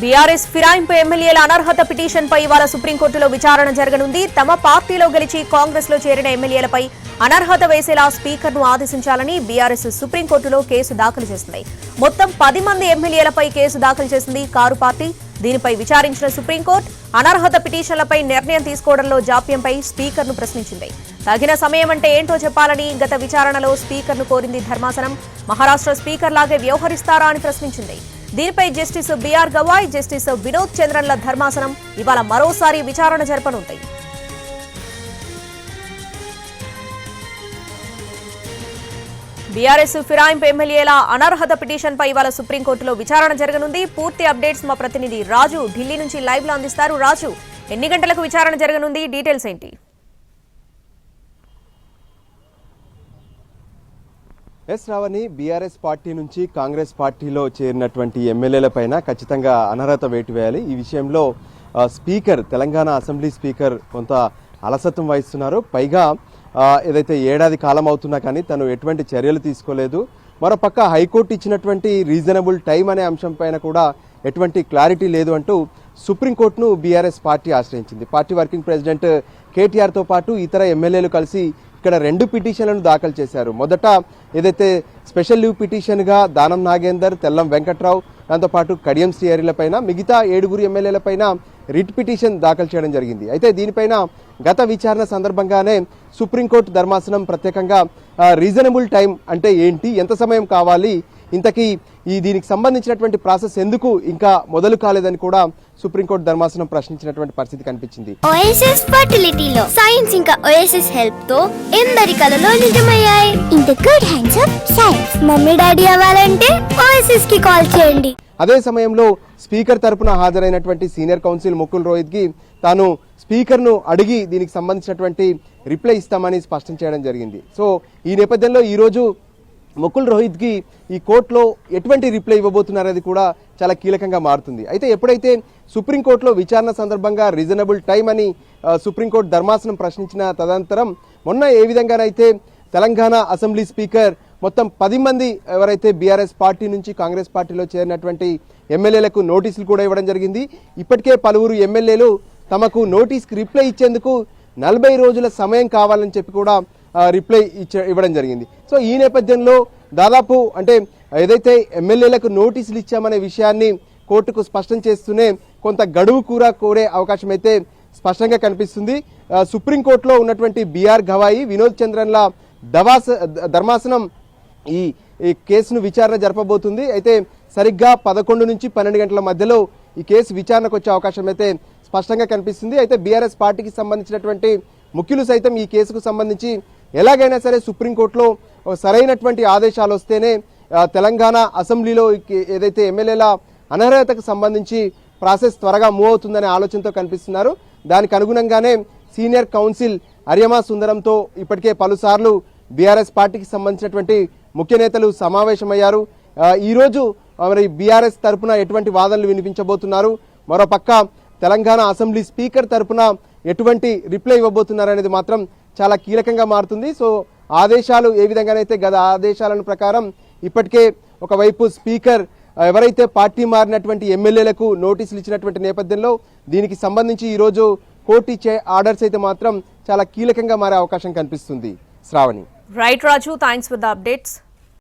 BRS ఫిరాయింపు ఎమ్మెల్యేల అనర్హత పిటిషన్పై ఇవాళ సుప్రీంకోర్టులో విచారణ జరగనుంది. తమ పార్టీలో గెలిచి కాంగ్రెస్ లో చేరిన ఎమ్మెల్యేలపై అనర్హత వేసేలా స్పీకర్ను ఆదేశించాలని బీఆర్ఎస్ సుప్రీంకోర్టులో కేసు దాఖలు చేసింది. మొత్తం 10 మంది ఎమ్మెల్యేలపై కేసు దాఖలు చేసింది కారు పార్టీ. దీనిపై విచారించిన సుప్రీంకోర్టు అనర్హత పిటిషన్లపై నిర్ణయం తీసుకోవడంలో జాప్యంపై స్పీకర్ను ప్రశ్నించింది. తగిన సమయం అంటే ఏంటో చెప్పాలని గత విచారణలో స్పీకర్ను కోరింది ధర్మాసనం. మహారాష్ట్ర స్పీకర్ లాగే వ్యవహరిస్తారా అని ప్రశ్నించింది. దీనిపై justice BR Gavai, justice Vinod చంద్రన్ల ధర్మాసనం ఇవాళ మరోసారి విచారణ జరపనుంది. బీఆర్ఎస్ ఫిరాయింపు ఎమ్మెల్యేల అనర్హత పిటిషన్పై ఇవాళ సుప్రీంకోర్టులో విచారణ జరగనుంది. పూర్తి అప్డేట్స్ మా ప్రతినిధి రాజు ఢిల్లీ నుంచి లైవ్ లో అందిస్తారు. రాజు, ఎన్ని గంటలకు విచారణ జరగనుంది? డీటెయిల్స్ ఏంటి? రావణి, బీఆర్ఎస్ పార్టీ నుంచి కాంగ్రెస్ పార్టీలో చేరినటువంటి ఎమ్మెల్యేలపైన ఖచ్చితంగా అనర్హత వేటు వేయాలి. ఈ విషయంలో స్పీకర్, తెలంగాణ అసెంబ్లీ స్పీకర్ కొంత అలసత్వం వహిస్తున్నారు. పైగా ఏదైతే ఏడాది కాలం అవుతున్నా కానీ తను ఎటువంటి చర్యలు తీసుకోలేదు. మరోపక్క హైకోర్టు ఇచ్చినటువంటి రీజనబుల్ టైం అనే అంశం పైన కూడా ఎటువంటి క్లారిటీ లేదు అంటూ సుప్రీంకోర్టును బీఆర్ఎస్ పార్టీ ఆశ్రయించింది. పార్టీ వర్కింగ్ ప్రెసిడెంట్ కేటీఆర్తో పాటు ఇతర ఎమ్మెల్యేలు కలిసి ఇక్కడ 2 పిటిషన్లను దాఖలు చేశారు. మొదట ఏదైతే స్పెషల్ లీవ్ పిటిషన్గా దానం నాగేందర్, తెల్లం వెంకట్రావు, దాంతోపాటు కడియం శ్రీహరిలపైన, మిగతా 7 ఎమ్మెల్యేలపైన రిట్ పిటిషన్ దాఖలు చేయడం జరిగింది. అయితే దీనిపైన గత విచారణ సందర్భంగానే సుప్రీంకోర్టు ధర్మాసనం ప్రత్యేకంగా రీజనబుల్ టైం అంటే ఏంటి, ఎంత సమయం కావాలి, ఇంతకీ దీనికి సంబంధించినటువంటి ప్రాసెస్ ఎందుకు ఇంకా మొదలు కాలేదని కూడా సుప్రీంకోర్టు ధర్మాసనం ప్రశ్నించినటువంటి పరిస్థితి కనిపించింది. ఓఎస్ఎస్ ఫర్టిలిటీలో సైన్స్ ఇంకా ఓఎస్ఎస్ హెల్ప్ తో ఎందరి కలలు నిజమయ్యాయి. In the good hands of science. Mummy daddy అవ్వాలంటే ఓఎస్ఎస్ కి కాల్ చేయండి. అదే సమయంలో స్పీకర్ తరపున హాజరైనటువంటి సీనియర్ కౌన్సిల్ ముకుల్ రోహిత్ కి తాను స్పీకర్ను అడిగి దీనికి సంబంధించినటువంటి రిప్లై ఇస్తామని స్పష్టం చేయడం జరిగింది. సో ఈ నేపథ్యంలో ఈరోజు ముకుల్ రోహిత్కి ఈ కోర్టులో ఎటువంటి రిప్లై ఇవ్వబోతున్నారనేది కూడా చాలా కీలకంగా మారుతుంది. అయితే ఎప్పుడైతే సుప్రీంకోర్టులో విచారణ సందర్భంగా రీజనబుల్ టైం అని సుప్రీంకోర్టు ధర్మాసనం ప్రశ్నించిన తదనంతరం మొన్న ఏ విధంగానైతే తెలంగాణ అసెంబ్లీ స్పీకర్ మొత్తం 10 మంది ఎవరైతే బీఆర్ఎస్ పార్టీ నుంచి కాంగ్రెస్ పార్టీలో చేరినటువంటి ఎమ్మెల్యేలకు నోటీసులు కూడా ఇవ్వడం జరిగింది. ఇప్పటికే పలువురు ఎమ్మెల్యేలు తమకు నోటీస్కి రిప్లై ఇచ్చేందుకు 40 రోజుల సమయం కావాలని చెప్పి కూడా రిప్లై ఇవ్వడం జరిగింది. సో ఈ నేపథ్యంలో దాదాపు అంటే ఏదైతే ఎమ్మెల్యేలకు నోటీసులు ఇచ్చామనే విషయాన్ని కోర్టుకు స్పష్టం చేస్తూనే కొంత గడువు కూడా కోరే అవకాశం అయితే స్పష్టంగా కనిపిస్తుంది. సుప్రీంకోర్టులో ఉన్నటువంటి బిఆర్ గవాయి, వినోద్ చంద్రన్ల ధర్మాసనం ఈ కేసును విచారణ జరపబోతుంది. అయితే సరిగ్గా 11 నుంచి 12 గంటల మధ్యలో ఈ కేసు విచారణకు వచ్చే అవకాశం అయితే స్పష్టంగా కనిపిస్తుంది. అయితే బీఆర్ఎస్ పార్టీకి సంబంధించినటువంటి ముఖ్యులు సైతం ఈ కేసుకు సంబంధించి ఎలాగైనా సరే సుప్రీంకోర్టులో సరైనటువంటి ఆదేశాలు వస్తేనే తెలంగాణ అసెంబ్లీలో ఏదైతే ఎమ్మెల్యేల అనర్హతకు సంబంధించి ప్రాసెస్ త్వరగా మూవ్ అవుతుందనే ఆలోచనతో కనిపిస్తున్నారు. దానికి అనుగుణంగానే సీనియర్ కౌన్సిల్ అర్యమా సుందరంతో ఇప్పటికే పలుసార్లు బీఆర్ఎస్ పార్టీకి సంబంధించినటువంటి ముఖ్య నేతలు సమావేశమయ్యారు. ఈరోజు మరి బీఆర్ఎస్ తరఫున ఎటువంటి వాదనలు వినిపించబోతున్నారు, మరోపక్క తెలంగాణ అసెంబ్లీ స్పీకర్ తరఫున ఎటువంటి రిప్లై ఇవ్వబోతున్నారనేది మాత్రం చాలా కీలకంగా మారుతుంది. సో ఆదేశాలు ఏ విధంగానైతే గత ఆదేశాలను ప్రకారం ఇప్పటికే ఒకవైపు స్పీకర్ ఎవరైతే పార్టీ మారినటువంటి ఎమ్మెల్యేలకు నోటీసులు ఇచ్చినటువంటి నేపథ్యంలో దీనికి సంబంధించి ఈరోజు కోర్టు ఇచ్చే ఆర్డర్స్ అయితే మాత్రం చాలా కీలకంగా మారే అవకాశం కనిపిస్తుంది. Shravani. Right Raju, thanks for the updates.